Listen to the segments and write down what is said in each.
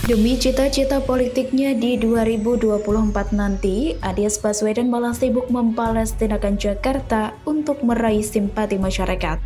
Demi cita-cita politiknya di 2024 nanti, Anies Baswedan malah sibuk mempalestinakan Jakarta untuk meraih simpati masyarakat.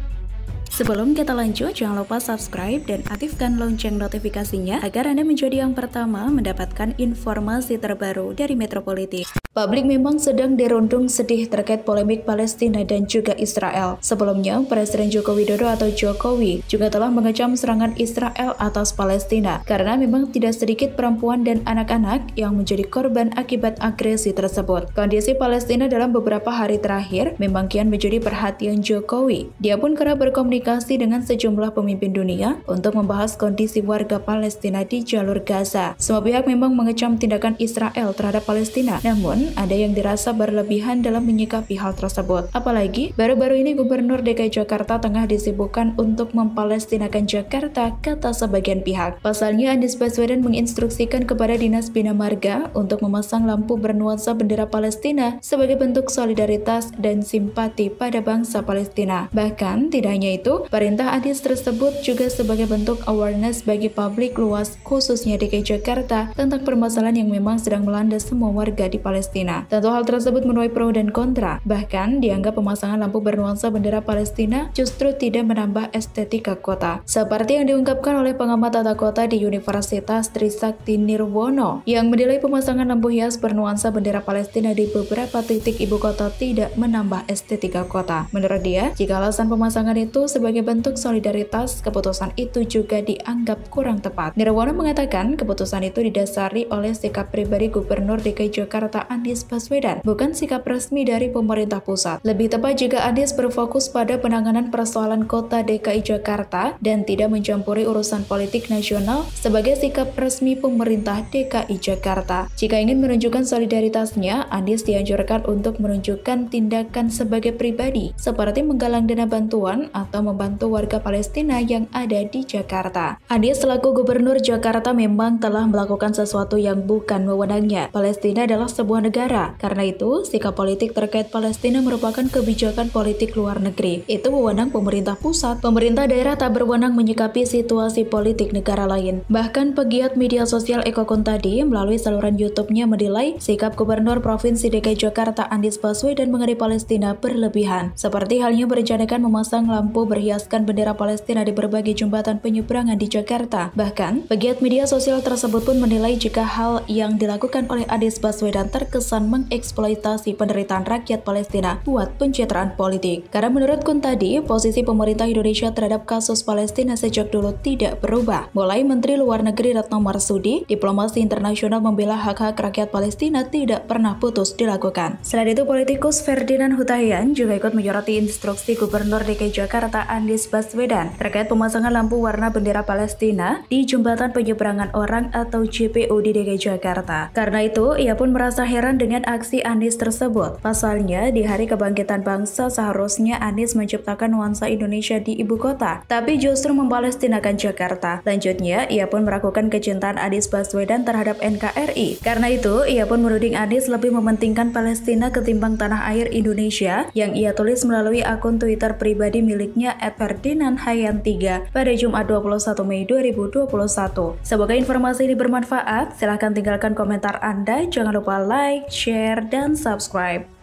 Sebelum kita lanjut, jangan lupa subscribe dan aktifkan lonceng notifikasinya agar Anda menjadi yang pertama mendapatkan informasi terbaru dari Metropolitik. Publik memang sedang dirundung sedih terkait polemik Palestina dan juga Israel. Sebelumnya, Presiden Joko Widodo atau Jokowi juga telah mengecam serangan Israel atas Palestina karena memang tidak sedikit perempuan dan anak-anak yang menjadi korban akibat agresi tersebut. Kondisi Palestina dalam beberapa hari terakhir memang kian menjadi perhatian Jokowi. Dia pun kerap berkomunikasi dengan sejumlah pemimpin dunia untuk membahas kondisi warga Palestina di jalur Gaza. Semua pihak memang mengecam tindakan Israel terhadap Palestina, namun ada yang dirasa berlebihan dalam menyikapi hal tersebut. Apalagi, baru-baru ini Gubernur DKI Jakarta tengah disibukkan untuk mempalestinakan Jakarta, kata sebagian pihak. Pasalnya, Anies Baswedan menginstruksikan kepada Dinas Bina Marga untuk memasang lampu bernuansa bendera Palestina sebagai bentuk solidaritas dan simpati pada bangsa Palestina. Bahkan, tidak hanya itu, perintah Anies tersebut juga sebagai bentuk awareness bagi publik luas, khususnya DKI Jakarta, tentang permasalahan yang memang sedang melanda semua warga di Palestina. Tentu hal tersebut menuai pro dan kontra. Bahkan dianggap pemasangan lampu bernuansa bendera Palestina justru tidak menambah estetika kota. Seperti yang diungkapkan oleh pengamat tata kota di Universitas Trisakti Nirwono yang menilai pemasangan lampu hias bernuansa bendera Palestina di beberapa titik ibu kota tidak menambah estetika kota. Menurut dia, jika alasan pemasangan itu sebagai bentuk solidaritas, keputusan itu juga dianggap kurang tepat. Nirwono mengatakan keputusan itu didasari oleh sikap pribadi Gubernur DKI Jakarta Anies Baswedan, bukan sikap resmi dari pemerintah pusat. Lebih tepat jika Anies berfokus pada penanganan persoalan kota DKI Jakarta dan tidak mencampuri urusan politik nasional sebagai sikap resmi pemerintah DKI Jakarta. Jika ingin menunjukkan solidaritasnya, Anies dianjurkan untuk menunjukkan tindakan sebagai pribadi, seperti menggalang dana bantuan atau membantu warga Palestina yang ada di Jakarta. Anies selaku Gubernur Jakarta memang telah melakukan sesuatu yang bukan wewenangnya. Palestina adalah sebuah negara. Karena itu, sikap politik terkait Palestina merupakan kebijakan politik luar negeri. Itu wewenang pemerintah pusat. Pemerintah daerah tak berwenang menyikapi situasi politik negara lain. Bahkan pegiat media sosial Eko Kun tadi melalui saluran YouTube-nya menilai sikap Gubernur Provinsi DKI Jakarta Anies Baswedan mengenai Palestina berlebihan. Seperti halnya berencanakan memasang lampu berhiaskan bendera Palestina di berbagai jembatan penyeberangan di Jakarta. Bahkan, pegiat media sosial tersebut pun menilai jika hal yang dilakukan oleh Anies Baswedan terkesan mengeksploitasi penderitaan rakyat Palestina buat pencitraan politik. Karena menurut Kun tadi, posisi pemerintah Indonesia terhadap kasus Palestina sejak dulu tidak berubah. Mulai Menteri Luar Negeri Retno Marsudi, diplomasi internasional membela hak-hak rakyat Palestina tidak pernah putus dilakukan. Selain itu, politikus Ferdinand Hutahian juga ikut menyoroti instruksi Gubernur DKI Jakarta Anies Baswedan terkait pemasangan lampu warna bendera Palestina di jembatan penyeberangan orang atau JPO di DKI Jakarta. Karena itu, ia pun merasa heran dengan aksi Anies tersebut. Pasalnya, di Hari Kebangkitan Bangsa seharusnya Anies menciptakan nuansa Indonesia di ibu kota, tapi justru mempalestinakan Jakarta. Lanjutnya, ia pun meragukan kecintaan Anies Baswedan terhadap NKRI. Karena itu, ia pun menuding Anies lebih mementingkan Palestina ketimbang tanah air Indonesia yang ia tulis melalui akun Twitter pribadi miliknya @ferdinandhayan3 pada Jumat 21 Mei 2021. Semoga informasi ini bermanfaat. Silahkan tinggalkan komentar Anda. Jangan lupa like, share, dan subscribe.